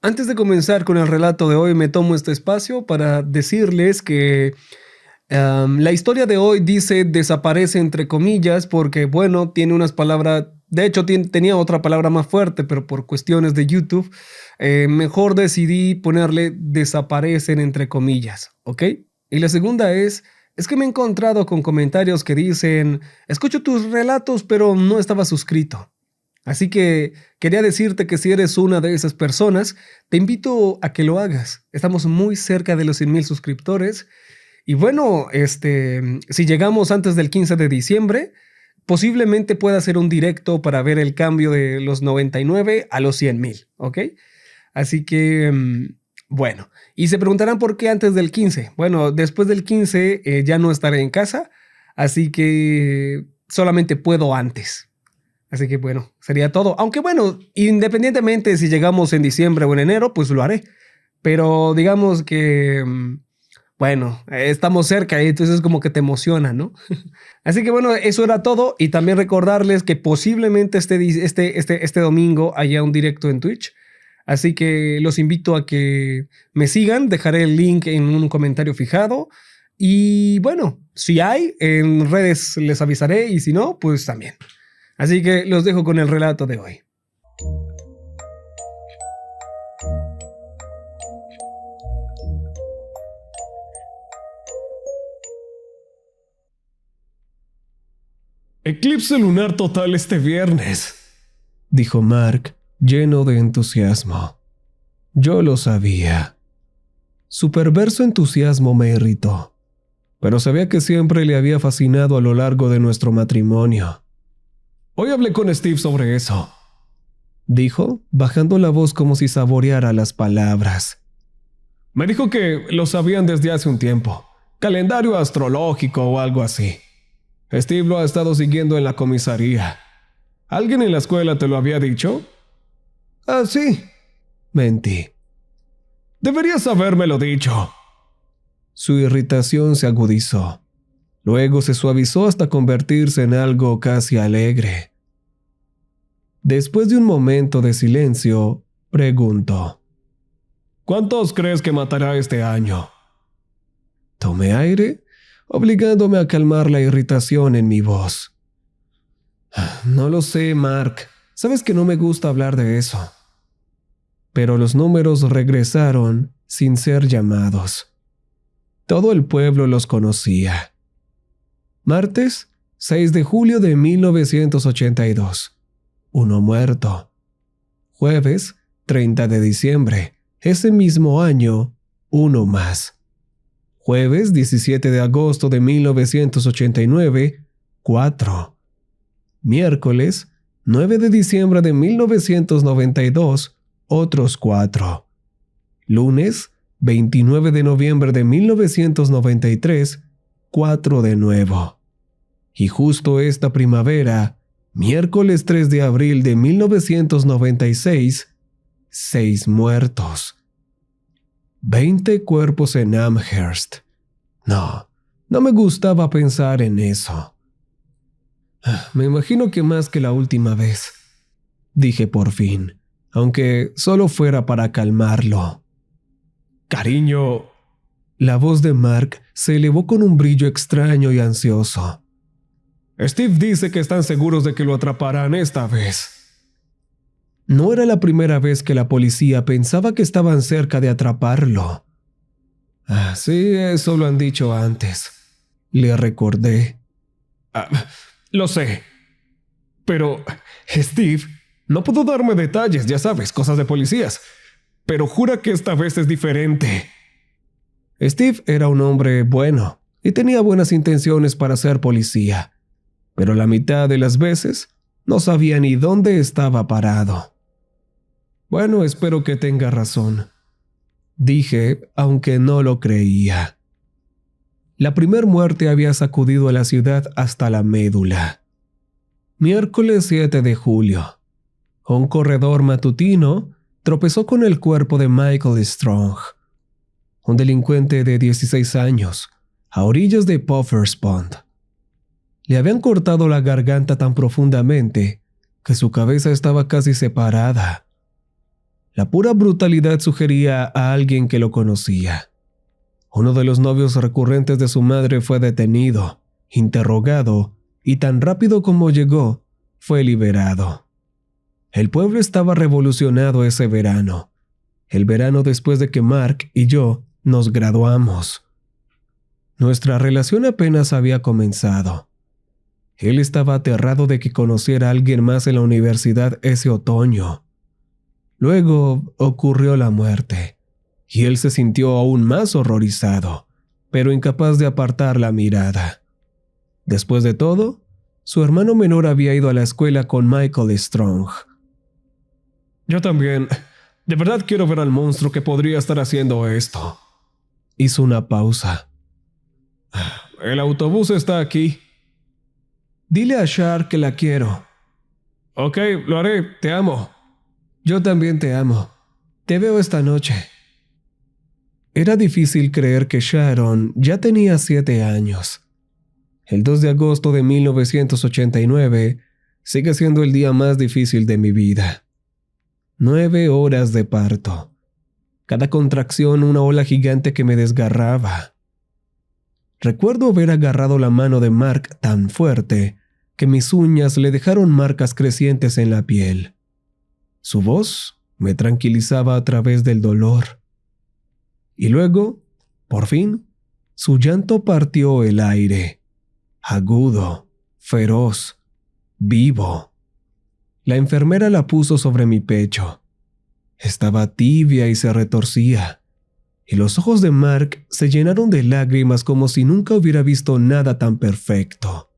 Antes de comenzar con el relato de hoy, me tomo este espacio para decirles que la historia de hoy dice desaparece entre comillas porque, bueno, tiene unas palabras, de hecho tenía otra palabra más fuerte, pero por cuestiones de YouTube, mejor decidí ponerle desaparecen entre comillas, ¿ok? Y la segunda es que me he encontrado con comentarios que dicen, escucho tus relatos, pero no estaba suscrito. Así que quería decirte que si eres una de esas personas, te invito a que lo hagas. Estamos muy cerca de los 100,000 suscriptores. Y bueno, si llegamos antes del 15 de diciembre, posiblemente pueda hacer un directo para ver el cambio de los 99 a los 100,000, ¿ok? Así que, bueno. Y se preguntarán por qué antes del 15. Bueno, después del 15 ya no estaré en casa, así que solamente puedo antes. Así que bueno, sería todo. Aunque bueno, independientemente si llegamos en diciembre o en enero, pues lo haré. Pero digamos que, bueno, estamos cerca y entonces como que te emociona, ¿no? Así que bueno, eso era todo. Y también recordarles que posiblemente este domingo haya un directo en Twitch. Así que los invito a que me sigan. Dejaré el link en un comentario fijado. Y bueno, si hay, en redes les avisaré. Y si no, pues también. Así que los dejo con el relato de hoy. Eclipse lunar total este viernes, dijo Mark, lleno de entusiasmo. Yo lo sabía. Su perverso entusiasmo me irritó, pero sabía que siempre le había fascinado a lo largo de nuestro matrimonio. Hoy hablé con Steve sobre eso, dijo, bajando la voz como si saboreara las palabras. Me dijo que lo sabían desde hace un tiempo, calendario astrológico o algo así. Steve lo ha estado siguiendo en la comisaría. ¿Alguien en la escuela te lo había dicho? Ah, sí. Mentí. Deberías habérmelo dicho. Su irritación se agudizó. Luego se suavizó hasta convertirse en algo casi alegre. Después de un momento de silencio, preguntó: ¿Cuántos crees que matará este año? Tomé aire, obligándome a calmar la irritación en mi voz. No lo sé, Mark. Sabes que no me gusta hablar de eso. Pero los números regresaron sin ser llamados. Todo el pueblo los conocía. Martes, 6 de julio de 1982. Uno muerto. Jueves, 30 de diciembre. Ese mismo año, uno más. Jueves, 17 de agosto de 1989, 4. Miércoles, 9 de diciembre de 1992, otros 4. Lunes, 29 de noviembre de 1993, 4 de nuevo. Y justo esta primavera, miércoles 3 de abril de 1996, 6 muertos. 20 cuerpos en Amherst. No me gustaba pensar en eso. Me imagino que más que la última vez, dije por fin, aunque solo fuera para calmarlo. Cariño. La voz de Mark se elevó con un brillo extraño y ansioso. Steve dice que están seguros de que lo atraparán esta vez. No era la primera vez que la policía pensaba que estaban cerca de atraparlo. Sí, eso lo han dicho antes, le recordé. Lo sé. Pero, Steve, no puedo darme detalles, ya sabes, cosas de policías. Pero jura que esta vez es diferente. Steve era un hombre bueno y tenía buenas intenciones para ser policía, pero la mitad de las veces no sabía ni dónde estaba parado. Bueno, espero que tenga razón, dije, aunque no lo creía. La primer muerte había sacudido a la ciudad hasta la médula. Miércoles 7 de julio. Un corredor matutino tropezó con el cuerpo de Michael Strong, un delincuente de 16 años, a orillas de Puffers Pond. Le habían cortado la garganta tan profundamente que su cabeza estaba casi separada. La pura brutalidad sugería a alguien que lo conocía. Uno de los novios recurrentes de su madre fue detenido, interrogado, y tan rápido como llegó, fue liberado. El pueblo estaba revolucionado ese verano, el verano después de que Mark y yo nos graduamos. Nuestra relación apenas había comenzado. Él estaba aterrado de que conociera a alguien más en la universidad ese otoño. Luego ocurrió la muerte, y él se sintió aún más horrorizado, pero incapaz de apartar la mirada. Después de todo, su hermano menor había ido a la escuela con Michael Strong. Yo también. De verdad quiero ver al monstruo que podría estar haciendo esto. Hizo una pausa. El autobús está aquí. Dile a Shar que la quiero. Ok, lo haré. Te amo. Yo también te amo. Te veo esta noche. Era difícil creer que Sharon ya tenía 7 años. El 2 de agosto de 1989 sigue siendo el día más difícil de mi vida. 9 horas de parto. Cada contracción una ola gigante que me desgarraba. Recuerdo haber agarrado la mano de Mark tan fuerte que mis uñas le dejaron marcas crecientes en la piel. Su voz me tranquilizaba a través del dolor. Y luego, por fin, su llanto partió el aire. Agudo, feroz, vivo. La enfermera la puso sobre mi pecho. Estaba tibia y se retorcía, y los ojos de Mark se llenaron de lágrimas como si nunca hubiera visto nada tan perfecto.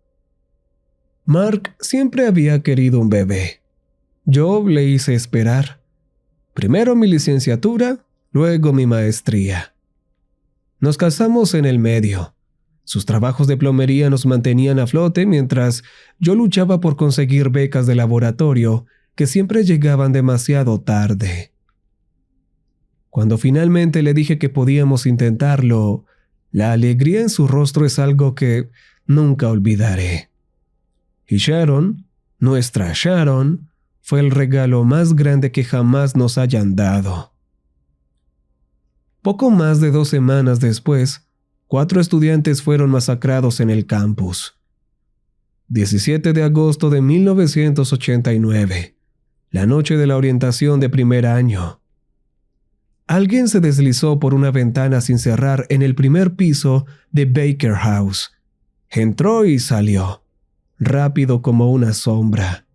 Mark siempre había querido un bebé. Yo le hice esperar. Primero mi licenciatura, luego mi maestría. Nos casamos en el medio. Sus trabajos de plomería nos mantenían a flote mientras yo luchaba por conseguir becas de laboratorio que siempre llegaban demasiado tarde. Cuando finalmente le dije que podíamos intentarlo, la alegría en su rostro es algo que nunca olvidaré. Y Sharon, nuestra Sharon, fue el regalo más grande que jamás nos hayan dado. Poco más de 2 semanas después, 4 estudiantes fueron masacrados en el campus. 17 de agosto de 1989, la noche de la orientación de primer año. Alguien se deslizó por una ventana sin cerrar en el primer piso de Baker House. Entró y salió, rápido como una sombra.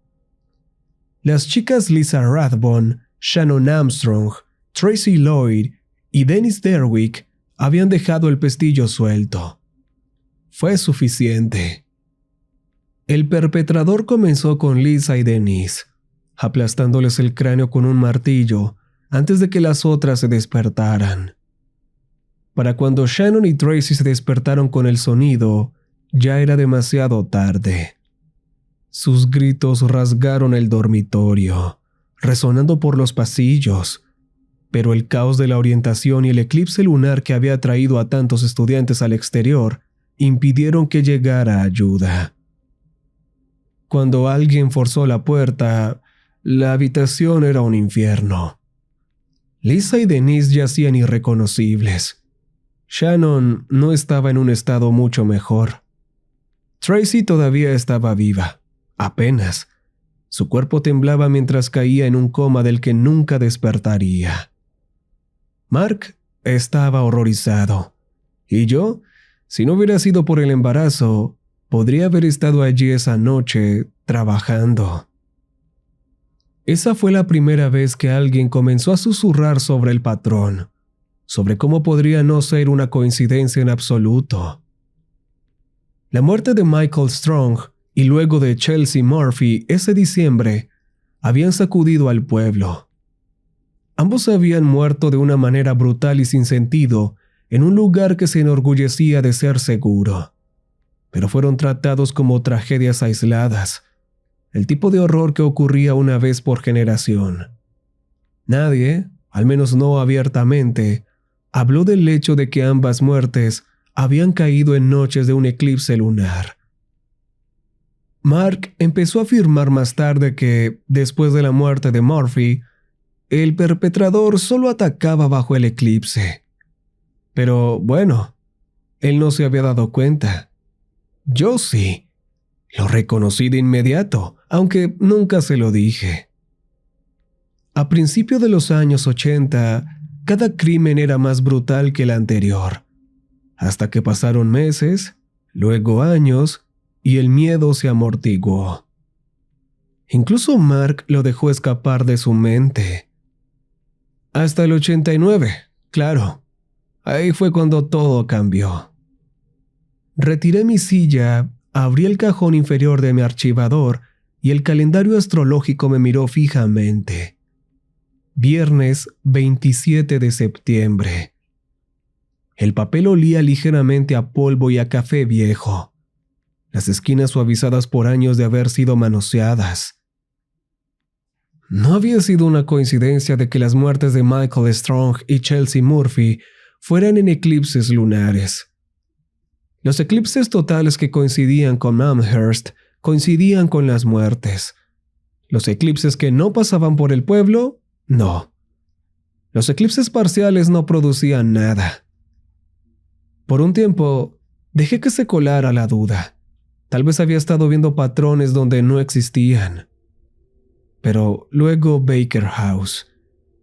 Las chicas Lisa Rathbone, Shannon Armstrong, Tracy Lloyd y Dennis Derwick habían dejado el pestillo suelto. Fue suficiente. El perpetrador comenzó con Lisa y Denise, aplastándoles el cráneo con un martillo antes de que las otras se despertaran. Para cuando Shannon y Tracy se despertaron con el sonido, ya era demasiado tarde. Sus gritos rasgaron el dormitorio, resonando por los pasillos, pero el caos de la orientación y el eclipse lunar que había traído a tantos estudiantes al exterior impidieron que llegara ayuda. Cuando alguien forzó la puerta, la habitación era un infierno. Lisa y Denise yacían irreconocibles. Shannon no estaba en un estado mucho mejor. Tracy todavía estaba viva, apenas. Su cuerpo temblaba mientras caía en un coma del que nunca despertaría. Mark estaba horrorizado, y yo, si no hubiera sido por el embarazo, podría haber estado allí esa noche trabajando. Esa fue la primera vez que alguien comenzó a susurrar sobre el patrón, sobre cómo podría no ser una coincidencia en absoluto. La muerte de Michael Strong y luego de Chelsea Murphy ese diciembre habían sacudido al pueblo. Ambos habían muerto de una manera brutal y sin sentido en un lugar que se enorgullecía de ser seguro, pero fueron tratados como tragedias aisladas, el tipo de horror que ocurría una vez por generación. Nadie, al menos no abiertamente, habló del hecho de que ambas muertes habían caído en noches de un eclipse lunar. Mark empezó a afirmar más tarde que, después de la muerte de Murphy, el perpetrador solo atacaba bajo el eclipse. Pero bueno, él no se había dado cuenta. Yo sí. Lo reconocí de inmediato, aunque nunca se lo dije. A principios de los años 80, cada crimen era más brutal que el anterior, hasta que pasaron meses, luego años, y el miedo se amortiguó. Incluso Mark lo dejó escapar de su mente. Hasta el 89, claro. Ahí fue cuando todo cambió. Retiré mi silla, abrí el cajón inferior de mi archivador y el calendario astrológico me miró fijamente. Viernes 27 de septiembre. El papel olía ligeramente a polvo y a café viejo. Las esquinas suavizadas por años de haber sido manoseadas. No había sido una coincidencia de que las muertes de Michael Strong y Chelsea Murphy fueran en eclipses lunares. Los eclipses totales que coincidían con Amherst coincidían con las muertes. Los eclipses que no pasaban por el pueblo, no. Los eclipses parciales no producían nada. Por un tiempo, dejé que se colara la duda. Tal vez había estado viendo patrones donde no existían. Pero luego Baker House.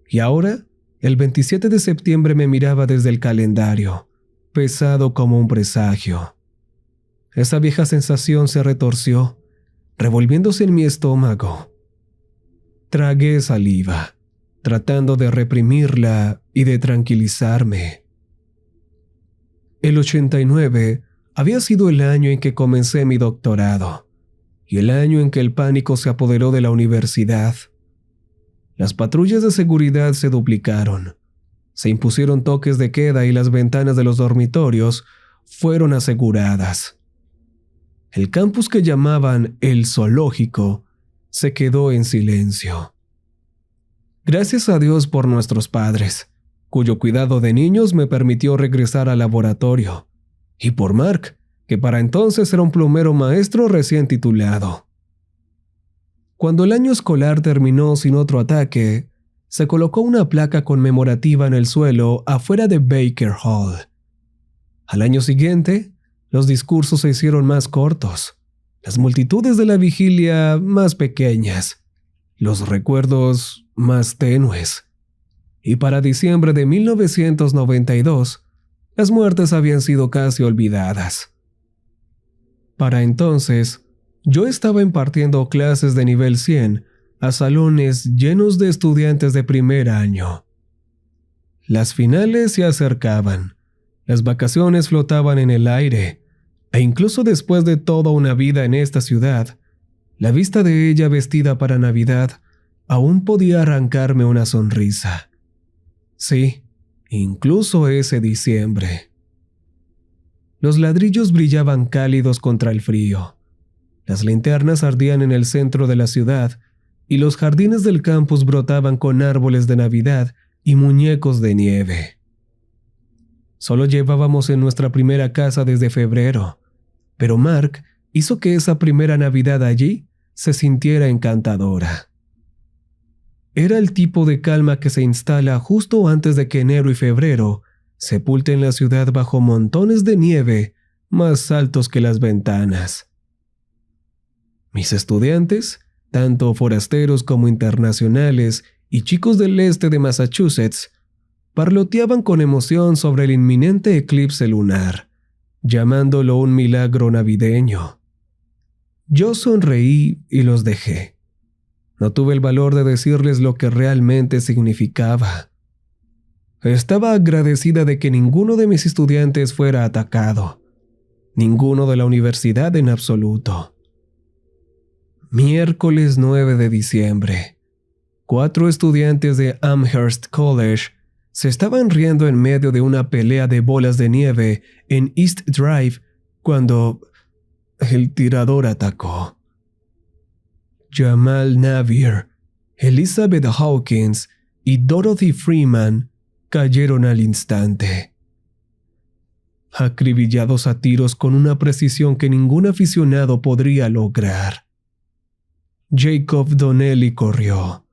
Y ahora, el 27 de septiembre me miraba desde el calendario, pesado como un presagio. Esa vieja sensación se retorció, revolviéndose en mi estómago. Tragué saliva, tratando de reprimirla y de tranquilizarme. El 89 había sido el año en que comencé mi doctorado, y el año en que el pánico se apoderó de la universidad. Las patrullas de seguridad se duplicaron. Se impusieron toques de queda y las ventanas de los dormitorios fueron aseguradas. El campus que llamaban el zoológico se quedó en silencio. Gracias a Dios por nuestros padres, cuyo cuidado de niños me permitió regresar al laboratorio, y por Mark, que para entonces era un plomero maestro recién titulado. Cuando el año escolar terminó sin otro ataque, se colocó una placa conmemorativa en el suelo afuera de Baker Hall. Al año siguiente, los discursos se hicieron más cortos, las multitudes de la vigilia más pequeñas, los recuerdos más tenues. Y para diciembre de 1992, las muertes habían sido casi olvidadas. Para entonces, yo estaba impartiendo clases de nivel 100 a salones llenos de estudiantes de primer año. Las finales se acercaban, las vacaciones flotaban en el aire, e incluso después de toda una vida en esta ciudad, la vista de ella vestida para Navidad aún podía arrancarme una sonrisa. Sí, incluso ese diciembre. Los ladrillos brillaban cálidos contra el frío. Las linternas ardían en el centro de la ciudad y los jardines del campus brotaban con árboles de Navidad y muñecos de nieve. Solo llevábamos en nuestra primera casa desde febrero, pero Mark hizo que esa primera Navidad allí se sintiera encantadora. Era el tipo de calma que se instala justo antes de que enero y febrero sepulten la ciudad bajo montones de nieve más altos que las ventanas. Mis estudiantes, tanto forasteros como internacionales y chicos del este de Massachusetts, parloteaban con emoción sobre el inminente eclipse lunar, llamándolo un milagro navideño. Yo sonreí y los dejé. No tuve el valor de decirles lo que realmente significaba. Estaba agradecida de que ninguno de mis estudiantes fuera atacado, ninguno de la universidad en absoluto. Miércoles 9 de diciembre. 4 estudiantes de Amherst College se estaban riendo en medio de una pelea de bolas de nieve en East Drive cuando el tirador atacó. Jamal Navier, Elizabeth Hawkins y Dorothy Freeman cayeron al instante, acribillados a tiros con una precisión que ningún aficionado podría lograr. Jacob Donnelly corrió.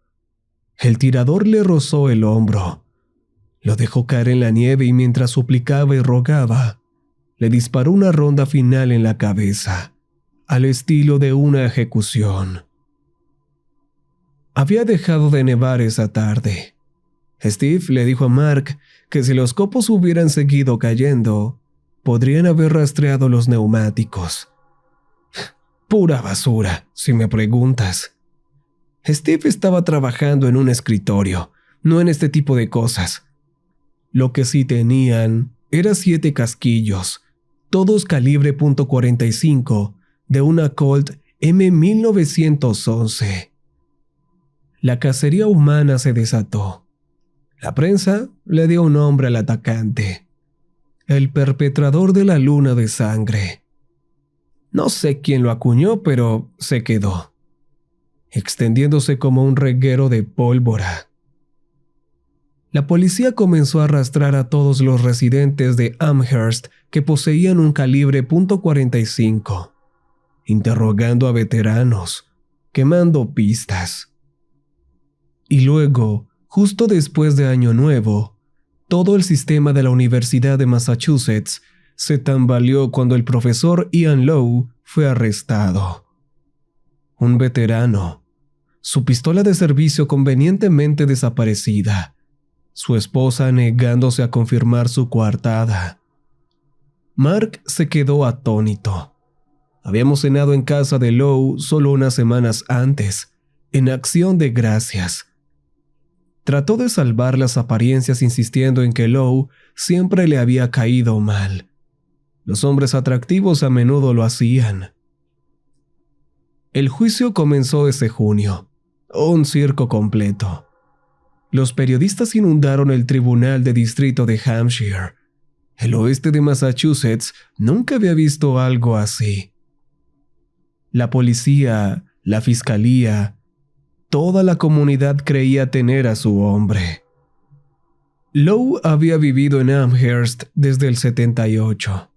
El tirador le rozó el hombro. Lo dejó caer en la nieve y mientras suplicaba y rogaba, le disparó una ronda final en la cabeza, al estilo de una ejecución. Había dejado de nevar esa tarde. Steve le dijo a Mark que si los copos hubieran seguido cayendo, podrían haber rastreado los neumáticos. Pura basura, si me preguntas. Steve estaba trabajando en un escritorio, no en este tipo de cosas. Lo que sí tenían era 7 casquillos, todos calibre .45 de una Colt M1911. La cacería humana se desató. La prensa le dio un nombre al atacante: el perpetrador de la luna de sangre. No sé quién lo acuñó, pero se quedó, extendiéndose como un reguero de pólvora. La policía comenzó a arrastrar a todos los residentes de Amherst que poseían un calibre .45, interrogando a veteranos, quemando pistas. Y luego, justo después de Año Nuevo, todo el sistema de la Universidad de Massachusetts se tambaleó cuando el profesor Ian Lowe fue arrestado. Un veterano, su pistola de servicio convenientemente desaparecida, su esposa negándose a confirmar su coartada. Mark se quedó atónito. Habíamos cenado en casa de Lowe solo unas semanas antes, en acción de gracias. Trató de salvar las apariencias insistiendo en que Lowe siempre le había caído mal. Los hombres atractivos a menudo lo hacían. El juicio comenzó ese junio, un circo completo. Los periodistas inundaron el tribunal de distrito de Hampshire. El oeste de Massachusetts nunca había visto algo así. La policía, la fiscalía, toda la comunidad creía tener a su hombre. Lowe había vivido en Amherst desde el 78.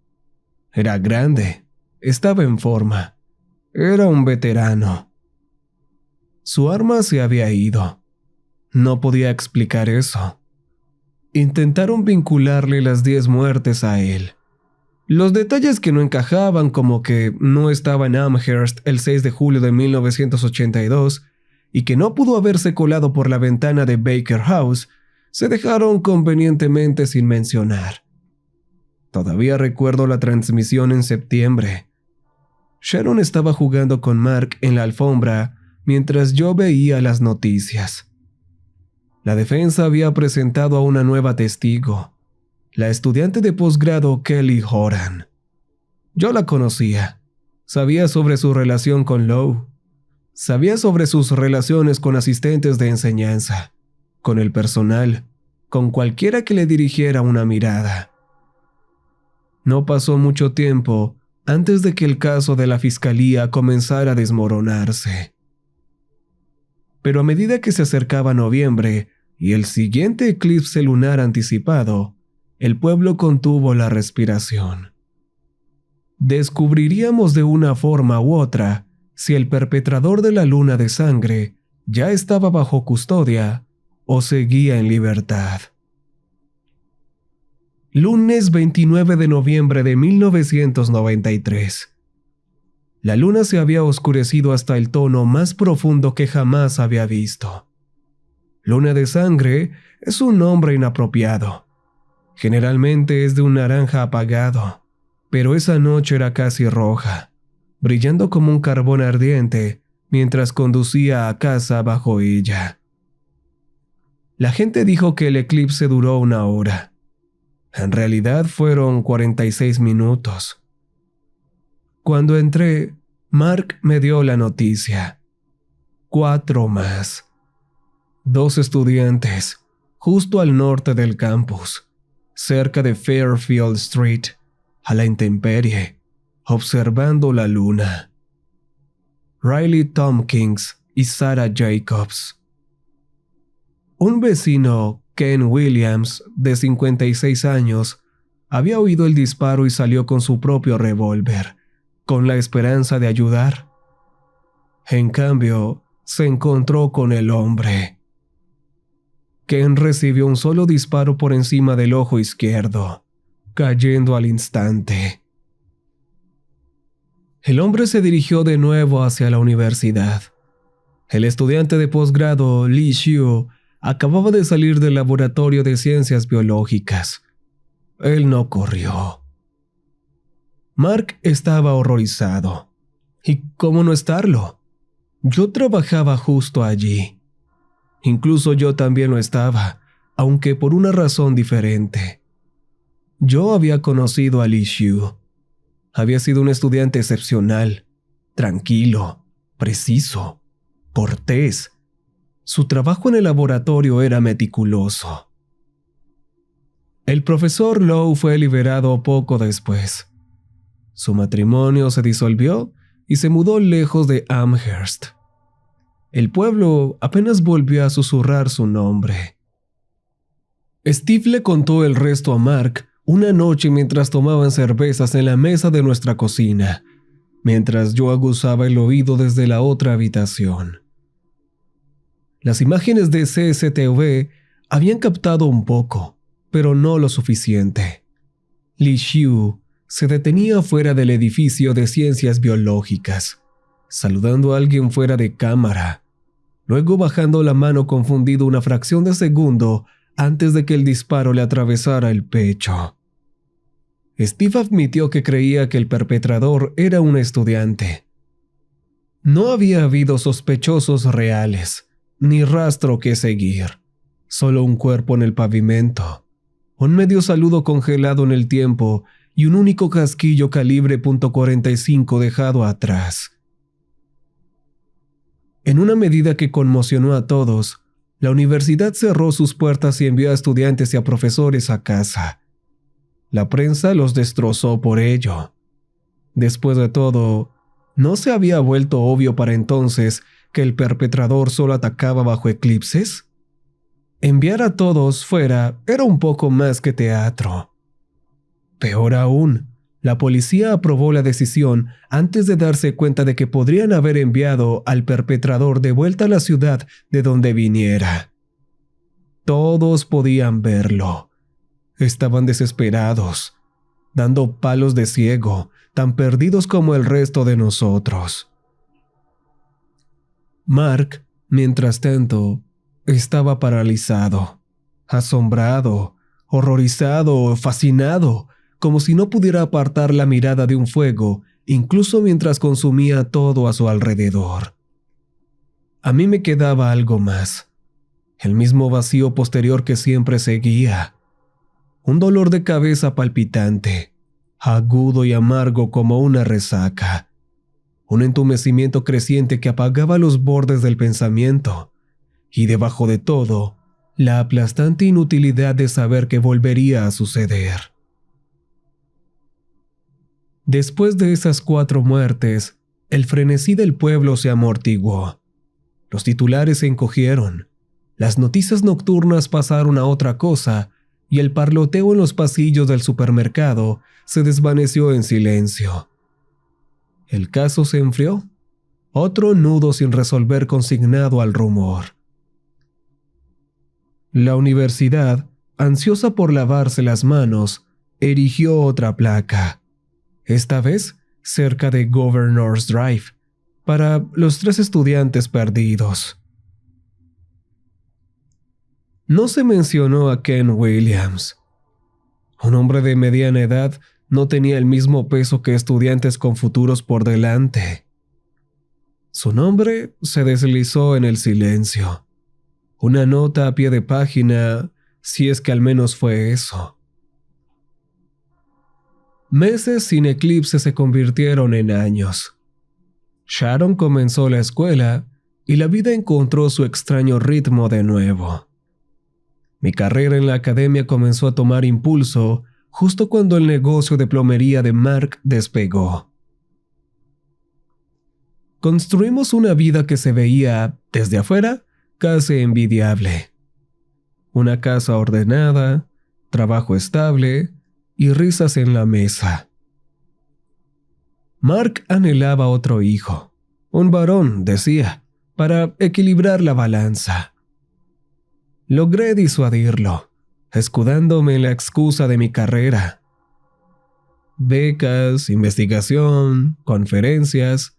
Era grande, estaba en forma, era un veterano. Su arma se había ido. No podía explicar eso. Intentaron vincularle las 10 muertes a él. Los detalles que no encajaban, como que no estaba en Amherst el 6 de julio de 1982 y que no pudo haberse colado por la ventana de Baker House, se dejaron convenientemente sin mencionar. Todavía recuerdo la transmisión en septiembre. Sharon estaba jugando con Mark en la alfombra mientras yo veía las noticias. La defensa había presentado a una nueva testigo, la estudiante de posgrado Kelly Horan. Yo la conocía. Sabía sobre su relación con Lowe. Sabía sobre sus relaciones con asistentes de enseñanza, con el personal, con cualquiera que le dirigiera una mirada. No pasó mucho tiempo antes de que el caso de la fiscalía comenzara a desmoronarse. Pero a medida que se acercaba noviembre y el siguiente eclipse lunar anticipado, el pueblo contuvo la respiración. Descubriríamos de una forma u otra si el perpetrador de la luna de sangre ya estaba bajo custodia o seguía en libertad. Lunes 29 de noviembre de 1993. La luna se había oscurecido hasta el tono más profundo que jamás había visto. Luna de sangre es un nombre inapropiado. Generalmente es de un naranja apagado, pero esa noche era casi roja, brillando como un carbón ardiente mientras conducía a casa bajo ella. La gente dijo que el eclipse duró 1 hora. En realidad fueron 46 minutos. Cuando entré, Mark me dio la noticia. 4 más. 2 estudiantes, justo al norte del campus, cerca de Fairfield Street, a la intemperie, observando la luna. Riley Tompkins y Sarah Jacobs. Un vecino, Ken Williams, de 56 años, había oído el disparo y salió con su propio revólver, con la esperanza de ayudar. En cambio, se encontró con el hombre. Ken recibió un solo disparo por encima del ojo izquierdo, cayendo al instante. El hombre se dirigió de nuevo hacia la universidad. El estudiante de posgrado, Li Xiu, acababa de salir del laboratorio de ciencias biológicas. Él no corrió. Mark estaba horrorizado. ¿Y cómo no estarlo? Yo trabajaba justo allí. Incluso yo también lo estaba, aunque por una razón diferente. Yo había conocido a Li Xiu. Había sido un estudiante excepcional, tranquilo, preciso, cortés. Su trabajo en el laboratorio era meticuloso. El profesor Lowe fue liberado poco después. Su matrimonio se disolvió y se mudó lejos de Amherst. El pueblo apenas volvió a susurrar su nombre. Steve le contó el resto a Mark una noche mientras tomaban cervezas en la mesa de nuestra cocina, mientras yo aguzaba el oído desde la otra habitación. Las imágenes de CCTV habían captado un poco, pero no lo suficiente. Li Xiu se detenía fuera del edificio de ciencias biológicas, saludando a alguien fuera de cámara, luego bajando la mano confundido una fracción de segundo antes de que el disparo le atravesara el pecho. Steve admitió que creía que el perpetrador era un estudiante. No había habido sospechosos reales, ni rastro que seguir, solo un cuerpo en el pavimento, un medio saludo congelado en el tiempo y un único casquillo calibre .45 dejado atrás. En una medida que conmocionó a todos, la universidad cerró sus puertas y envió a estudiantes y a profesores a casa. La prensa los destrozó por ello. Después de todo, ¿no se había vuelto obvio para entonces que el perpetrador solo atacaba bajo eclipses? Enviar a todos fuera era un poco más que teatro. Peor aún, la policía aprobó la decisión antes de darse cuenta de que podrían haber enviado al perpetrador de vuelta a la ciudad de donde viniera. Todos podían verlo. Estaban desesperados, dando palos de ciego, tan perdidos como el resto de nosotros. Mark, mientras tanto, estaba paralizado, asombrado, horrorizado, fascinado, como si no pudiera apartar la mirada de un fuego, incluso mientras consumía todo a su alrededor. A mí me quedaba algo más, el mismo vacío posterior que siempre seguía, un dolor de cabeza palpitante, agudo y amargo como una resaca, un entumecimiento creciente que apagaba los bordes del pensamiento, y debajo de todo, la aplastante inutilidad de saber que volvería a suceder. Después de esas 4 muertes, el frenesí del pueblo se amortiguó. Los titulares se encogieron, las noticias nocturnas pasaron a otra cosa y el parloteo en los pasillos del supermercado se desvaneció en silencio. El caso se enfrió, otro nudo sin resolver consignado al rumor. La universidad, ansiosa por lavarse las manos, erigió otra placa, esta vez cerca de Governor's Drive, para los 3 estudiantes perdidos. No se mencionó a Ken Williams. Un hombre de mediana edad no tenía el mismo peso que estudiantes con futuros por delante. Su nombre se deslizó en el silencio. Una nota a pie de página, si es que al menos fue eso. Meses sin eclipse se convirtieron en años. Sharon comenzó la escuela y la vida encontró su extraño ritmo de nuevo. Mi carrera en la academia comenzó a tomar impulso justo cuando el negocio de plomería de Mark despegó. Construimos una vida que se veía, desde afuera, casi envidiable. Una casa ordenada, trabajo estable y risas en la mesa. Mark anhelaba otro hijo, un varón, decía, para equilibrar la balanza. Logré disuadirlo, escudándome en la excusa de mi carrera. Becas, investigación, conferencias.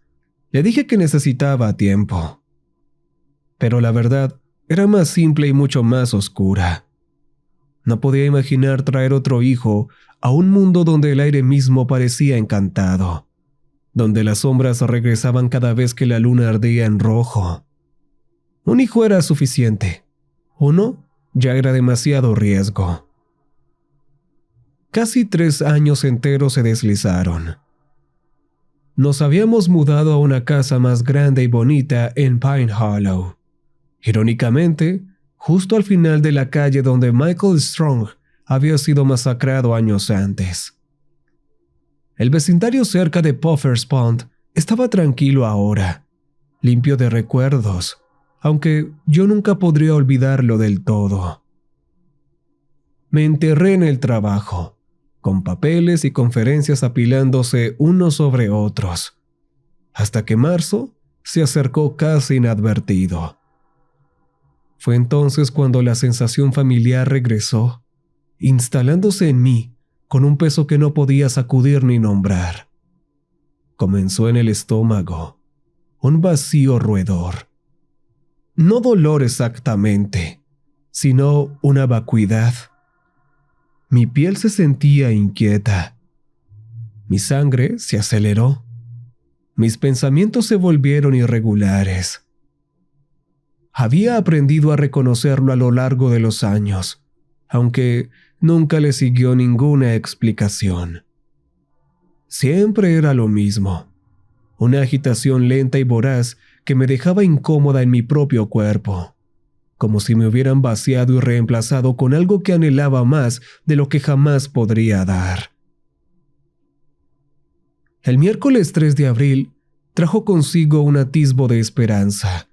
Le dije que necesitaba tiempo. Pero la verdad era más simple y mucho más oscura. No podía imaginar traer otro hijo a un mundo donde el aire mismo parecía encantado, donde las sombras regresaban cada vez que la luna ardía en rojo. Un hijo era suficiente. Uno ya era demasiado riesgo. Casi 3 años enteros se deslizaron. Nos habíamos mudado a una casa más grande y bonita en Pine Hollow. Irónicamente, justo al final de la calle donde Michael Strong había sido masacrado años antes. El vecindario cerca de Puffer's Pond estaba tranquilo ahora, limpio de recuerdos, aunque yo nunca podría olvidarlo del todo. Me enterré en el trabajo, con papeles y conferencias apilándose unos sobre otros, hasta que marzo se acercó casi inadvertido. Fue entonces cuando la sensación familiar regresó, instalándose en mí con un peso que no podía sacudir ni nombrar. Comenzó en el estómago, un vacío roedor. No dolor exactamente, sino una vacuidad. Mi piel se sentía inquieta. Mi sangre se aceleró. Mis pensamientos se volvieron irregulares. Había aprendido a reconocerlo a lo largo de los años, aunque nunca le siguió ninguna explicación. Siempre era lo mismo, una agitación lenta y voraz que me dejaba incómoda en mi propio cuerpo, como si me hubieran vaciado y reemplazado con algo que anhelaba más de lo que jamás podría dar. El miércoles 3 de abril trajo consigo un atisbo de esperanza.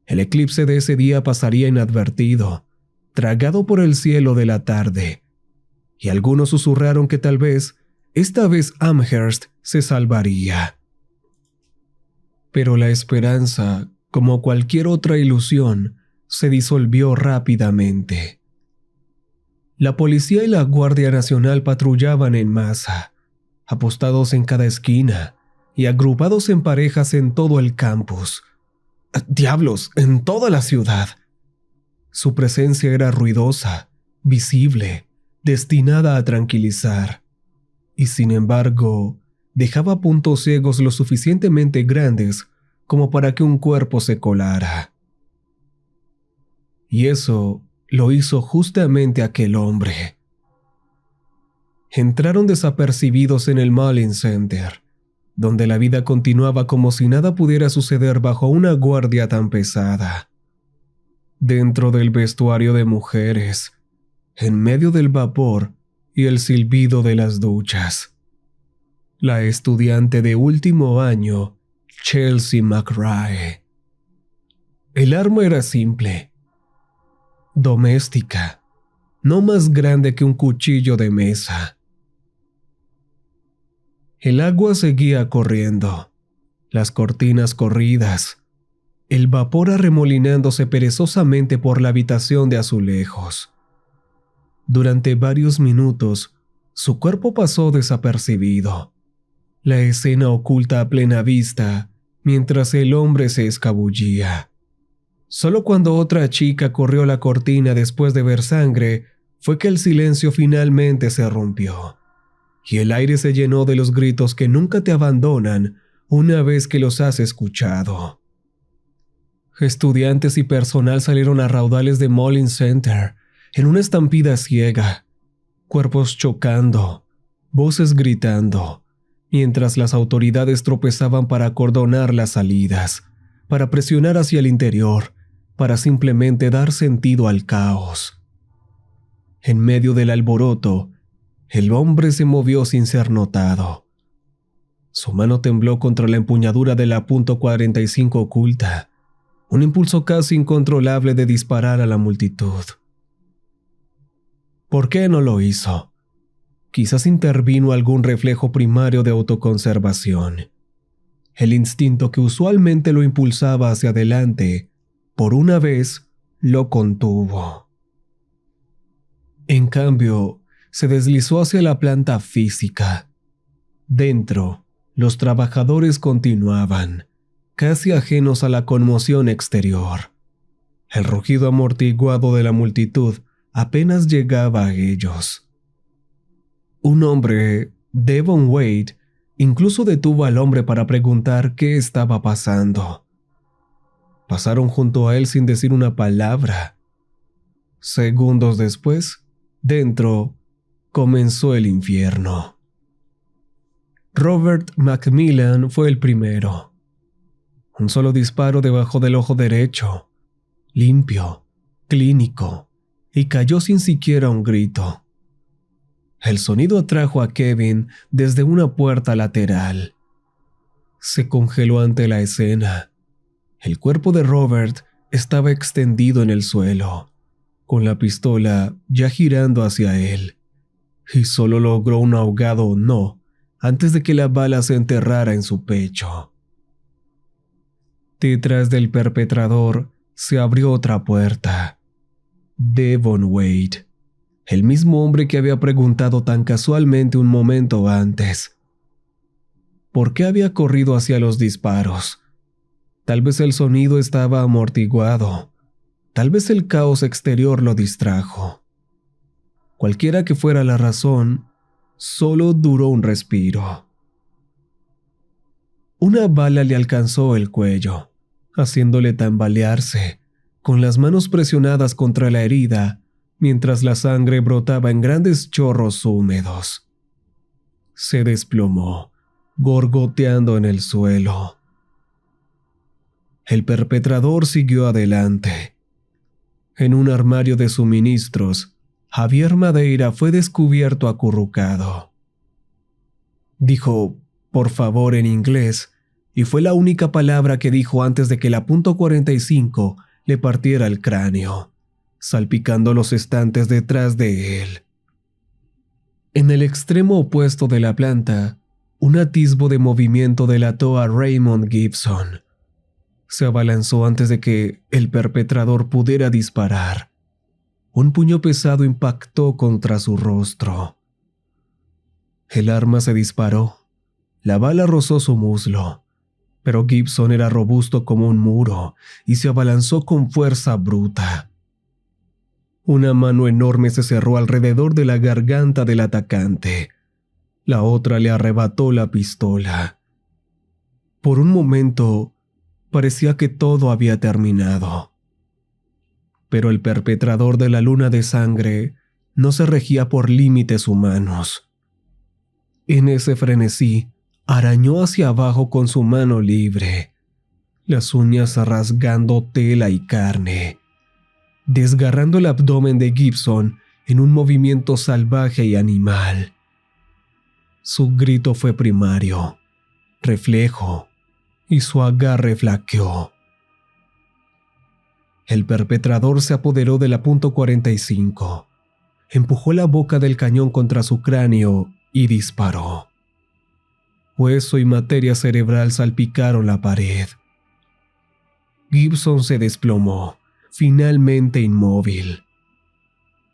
El eclipse de ese día pasaría inadvertido, tragado por el cielo de la tarde, y algunos susurraron que tal vez, esta vez Amherst se salvaría. Pero la esperanza, como cualquier otra ilusión, se disolvió rápidamente. La policía y la Guardia Nacional patrullaban en masa, apostados en cada esquina y agrupados en parejas en todo el campus. ¡Diablos! En toda la ciudad. Su presencia era ruidosa, visible, destinada a tranquilizar, y sin embargo, dejaba puntos ciegos lo suficientemente grandes como para que un cuerpo se colara. Y eso lo hizo justamente aquel hombre. Entraron desapercibidos en el Mullins Center, donde la vida continuaba como si nada pudiera suceder bajo una guardia tan pesada. Dentro del vestuario de mujeres, en medio del vapor y el silbido de las duchas. La estudiante de último año, Chelsea McRae. El arma era simple, doméstica, no más grande que un cuchillo de mesa. El agua seguía corriendo, las cortinas corridas, el vapor arremolinándose perezosamente por la habitación de azulejos. Durante varios minutos, su cuerpo pasó desapercibido. La escena oculta a plena vista, mientras el hombre se escabullía. Solo cuando otra chica corrió la cortina después de ver sangre, fue que el silencio finalmente se rompió, y el aire se llenó de los gritos que nunca te abandonan una vez que los has escuchado. Estudiantes y personal salieron a raudales de Mullins Center en una estampida ciega, cuerpos chocando, voces gritando, mientras las autoridades tropezaban para acordonar las salidas, para presionar hacia el interior, para simplemente dar sentido al caos. En medio del alboroto, el hombre se movió sin ser notado. Su mano tembló contra la empuñadura de la .45 oculta, un impulso casi incontrolable de disparar a la multitud. ¿Por qué no lo hizo? Quizás intervino algún reflejo primario de autoconservación. El instinto que usualmente lo impulsaba hacia adelante, por una vez, lo contuvo. En cambio, se deslizó hacia la planta física. Dentro, los trabajadores continuaban, casi ajenos a la conmoción exterior. El rugido amortiguado de la multitud apenas llegaba a ellos. Un hombre, Devon Wade, incluso detuvo al hombre para preguntar qué estaba pasando. Pasaron junto a él sin decir una palabra. Segundos después, dentro, comenzó el infierno. Robert Macmillan fue el primero. Un solo disparo debajo del ojo derecho, limpio, clínico, y cayó sin siquiera un grito. El sonido atrajo a Kevin desde una puerta lateral. Se congeló ante la escena. El cuerpo de Robert estaba extendido en el suelo, con la pistola ya girando hacia él, y solo logró un ahogado no antes de que la bala se enterrara en su pecho. Detrás del perpetrador se abrió otra puerta. Devon Wade, el mismo hombre que había preguntado tan casualmente un momento antes. ¿Por qué había corrido hacia los disparos? Tal vez el sonido estaba amortiguado. Tal vez el caos exterior lo distrajo. Cualquiera que fuera la razón, solo duró un respiro. Una bala le alcanzó el cuello, haciéndole tambalearse, con las manos presionadas contra la herida, mientras la sangre brotaba en grandes chorros húmedos. Se desplomó, gorgoteando en el suelo. El perpetrador siguió adelante. En un armario de suministros, Javier Madeira fue descubierto acurrucado. Dijo, por favor, en inglés, y fue la única palabra que dijo antes de que la .45 le partiera el cráneo, salpicando los estantes detrás de él. En el extremo opuesto de la planta, un atisbo de movimiento delató a Raymond Gibson. Se abalanzó antes de que el perpetrador pudiera disparar. Un puño pesado impactó contra su rostro. El arma se disparó. La bala rozó su muslo, pero Gibson era robusto como un muro y se abalanzó con fuerza bruta. Una mano enorme se cerró alrededor de la garganta del atacante. La otra le arrebató la pistola. Por un momento, parecía que todo había terminado. Pero el perpetrador de la luna de sangre no se regía por límites humanos. En ese frenesí, arañó hacia abajo con su mano libre, las uñas rasgando tela y carne, desgarrando el abdomen de Gibson en un movimiento salvaje y animal. Su grito fue primario, reflejo, y su agarre flaqueó. El perpetrador se apoderó de la .45, empujó la boca del cañón contra su cráneo y disparó. Hueso y materia cerebral salpicaron la pared. Gibson se desplomó, finalmente inmóvil.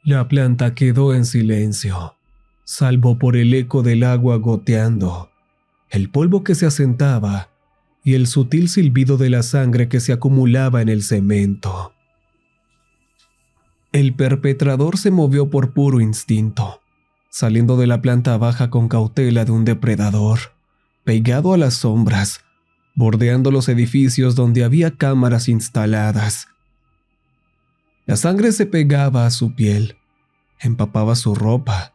La planta quedó en silencio, salvo por el eco del agua goteando, el polvo que se asentaba y el sutil silbido de la sangre que se acumulaba en el cemento. El perpetrador se movió por puro instinto, saliendo de la planta baja con cautela de un depredador, pegado a las sombras, bordeando los edificios donde había cámaras instaladas. La sangre se pegaba a su piel, empapaba su ropa,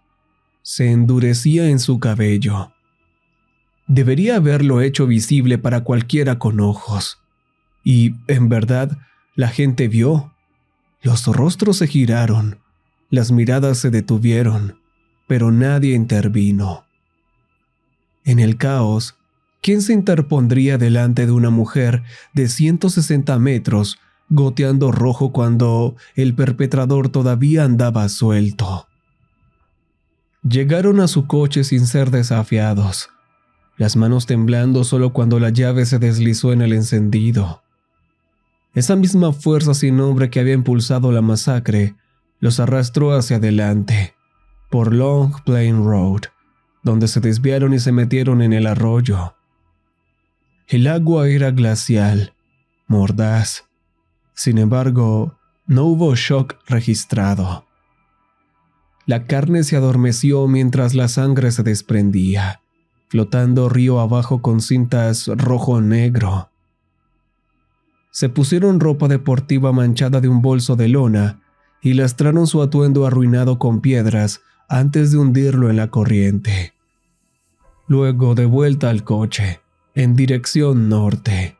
se endurecía en su cabello. Debería haberlo hecho visible para cualquiera con ojos. Y, en verdad, la gente vio. Los rostros se giraron, las miradas se detuvieron, pero nadie intervino. En el caos, ¿quién se interpondría delante de una mujer de 160 metros goteando rojo cuando el perpetrador todavía andaba suelto? Llegaron a su coche sin ser desafiados, las manos temblando solo cuando la llave se deslizó en el encendido. Esa misma fuerza sin nombre que había impulsado la masacre los arrastró hacia adelante, por Long Plain Road, donde se desviaron y se metieron en el arroyo. El agua era glacial, mordaz. Sin embargo, no hubo shock registrado. La carne se adormeció mientras la sangre se desprendía, flotando río abajo con cintas rojo-negro. Se pusieron ropa deportiva manchada de un bolso de lona y lastraron su atuendo arruinado con piedras antes de hundirlo en la corriente. Luego de vuelta al coche, en dirección norte.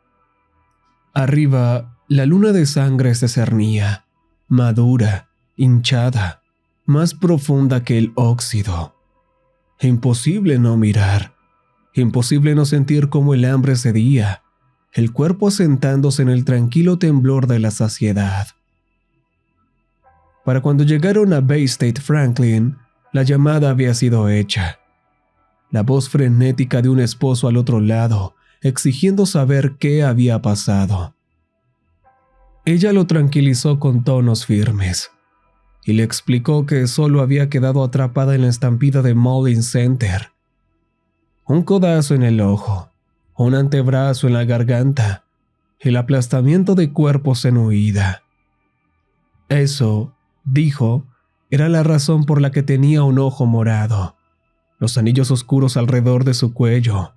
Arriba, la luna de sangre se cernía, madura, hinchada, más profunda que el óxido. Imposible no mirar, imposible no sentir cómo el hambre cedía, el cuerpo asentándose en el tranquilo temblor de la saciedad. Para cuando llegaron a Bay State Franklin, la llamada había sido hecha. La voz frenética de un esposo al otro lado, exigiendo saber qué había pasado. Ella lo tranquilizó con tonos firmes y le explicó que solo había quedado atrapada en la estampida de Mullins Center. Un codazo en el ojo, un antebrazo en la garganta, el aplastamiento de cuerpos en huida. Eso, dijo, era la razón por la que tenía un ojo morado, los anillos oscuros alrededor de su cuello,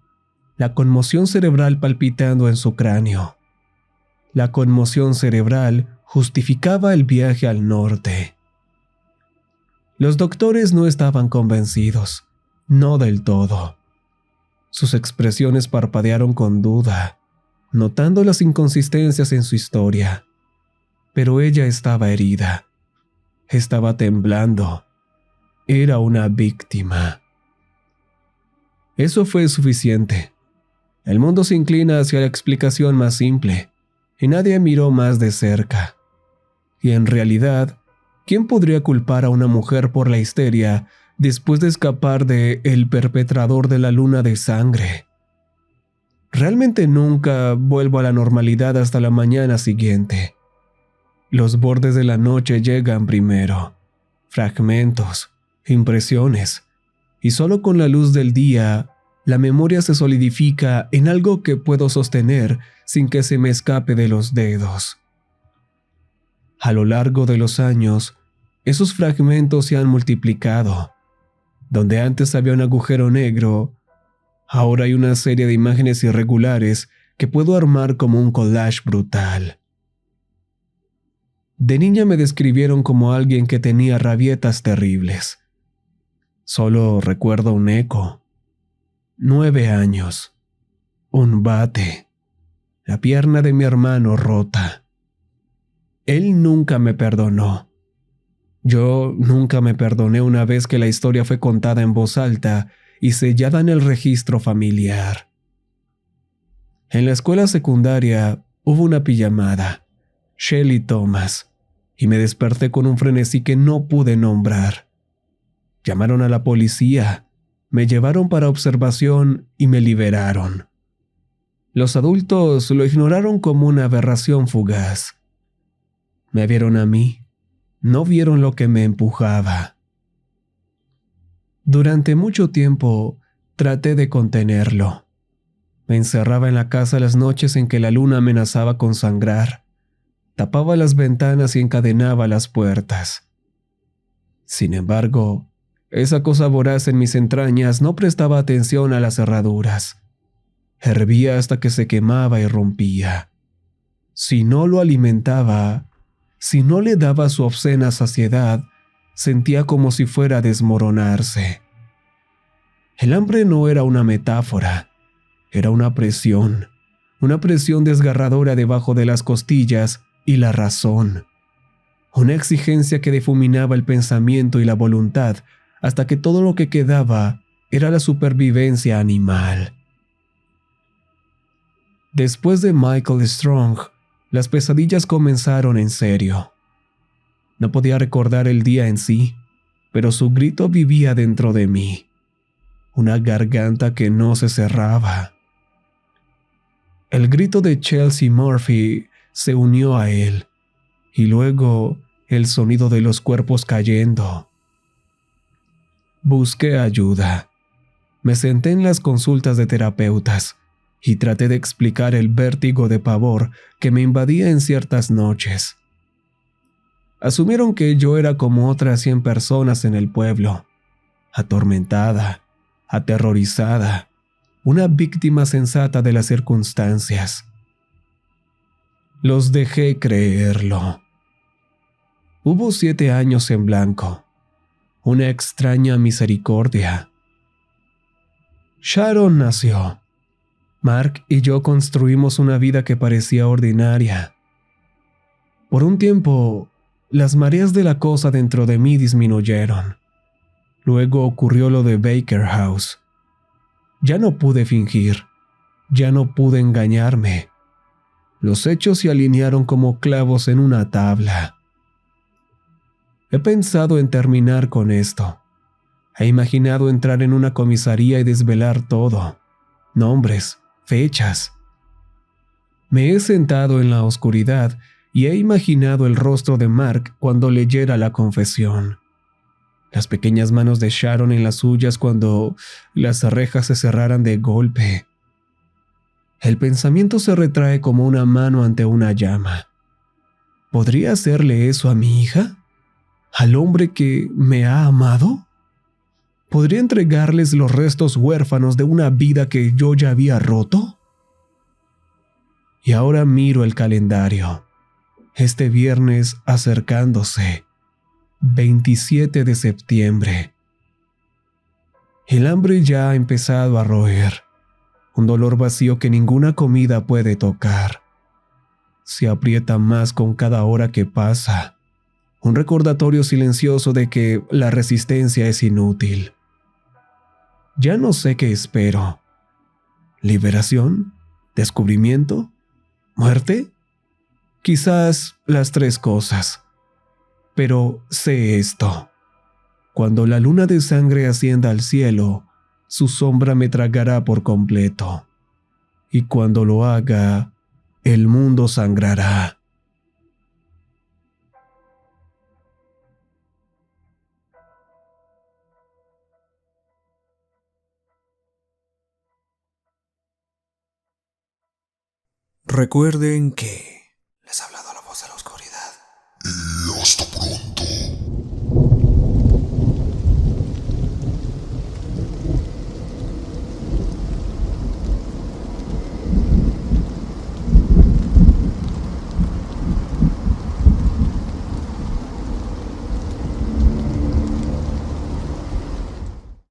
la conmoción cerebral palpitando en su cráneo. La conmoción cerebral justificaba el viaje al norte. Los doctores no estaban convencidos, no del todo. Sus expresiones parpadearon con duda, notando las inconsistencias en su historia. Pero ella estaba herida. Estaba temblando. Era una víctima. Eso fue suficiente. El mundo se inclina hacia la explicación más simple, y nadie miró más de cerca. Y en realidad, ¿quién podría culpar a una mujer por la histeria después de escapar de el perpetrador de la luna de sangre? Realmente nunca vuelvo a la normalidad hasta la mañana siguiente. Los bordes de la noche llegan primero, fragmentos, impresiones, y solo con la luz del día, la memoria se solidifica en algo que puedo sostener sin que se me escape de los dedos. A lo largo de los años, esos fragmentos se han multiplicado. Donde antes había un agujero negro, ahora hay una serie de imágenes irregulares que puedo armar como un collage brutal. De niña me describieron como alguien que tenía rabietas terribles. Solo recuerdo un eco. 9 años. Un bate. La pierna de mi hermano rota. Él nunca me perdonó. Yo nunca me perdoné una vez que la historia fue contada en voz alta y sellada en el registro familiar. En la escuela secundaria hubo una pijamada, Shelly Thomas, y me desperté con un frenesí que no pude nombrar. Llamaron a la policía, me llevaron para observación y me liberaron. Los adultos lo ignoraron como una aberración fugaz. Me vieron a mí, no vieron lo que me empujaba. Durante mucho tiempo traté de contenerlo. Me encerraba en la casa las noches en que la luna amenazaba con sangrar. Tapaba las ventanas y encadenaba las puertas. Sin embargo, esa cosa voraz en mis entrañas no prestaba atención a las cerraduras. Hervía hasta que se quemaba y rompía. Si no lo alimentaba, si no le daba su obscena saciedad, sentía como si fuera a desmoronarse. El hambre no era una metáfora, era una presión desgarradora debajo de las costillas y la razón. Una exigencia que difuminaba el pensamiento y la voluntad hasta que todo lo que quedaba era la supervivencia animal. Después de Michael Strong, las pesadillas comenzaron en serio. No podía recordar el día en sí, pero su grito vivía dentro de mí. Una garganta que no se cerraba. El grito de Chelsea Murphy se unió a él, y luego el sonido de los cuerpos cayendo. Busqué ayuda. Me senté en las consultas de terapeutas y traté de explicar el vértigo de pavor que me invadía en ciertas noches. Asumieron que yo era como otras 100 personas en el pueblo, atormentada, aterrorizada, una víctima sensata de las circunstancias. Los dejé creerlo. Hubo 7 años en blanco, una extraña misericordia. Sharon nació. Mark y yo construimos una vida que parecía ordinaria. Por un tiempo, las mareas de la cosa dentro de mí disminuyeron. Luego ocurrió lo de Baker House. Ya no pude fingir, ya no pude engañarme. Los hechos se alinearon como clavos en una tabla. He pensado en terminar con esto. He imaginado entrar en una comisaría y desvelar todo. Nombres, fechas. Me he sentado en la oscuridad y he imaginado el rostro de Mark cuando leyera la confesión. Las pequeñas manos de Sharon en las suyas cuando las rejas se cerraran de golpe. El pensamiento se retrae como una mano ante una llama. ¿Podría hacerle eso a mi hija? ¿Al hombre que me ha amado? ¿Podría entregarles los restos huérfanos de una vida que yo ya había roto? Y ahora miro el calendario. Este viernes acercándose, 27 de septiembre. El hambre ya ha empezado a roer, un dolor vacío que ninguna comida puede tocar. Se aprieta más con cada hora que pasa, un recordatorio silencioso de que la resistencia es inútil. Ya no sé qué espero. ¿Liberación? ¿Descubrimiento? ¿Muerte? Quizás las 3 cosas. Pero sé esto. Cuando la luna de sangre ascienda al cielo, su sombra me tragará por completo. Y cuando lo haga, el mundo sangrará. Recuerden que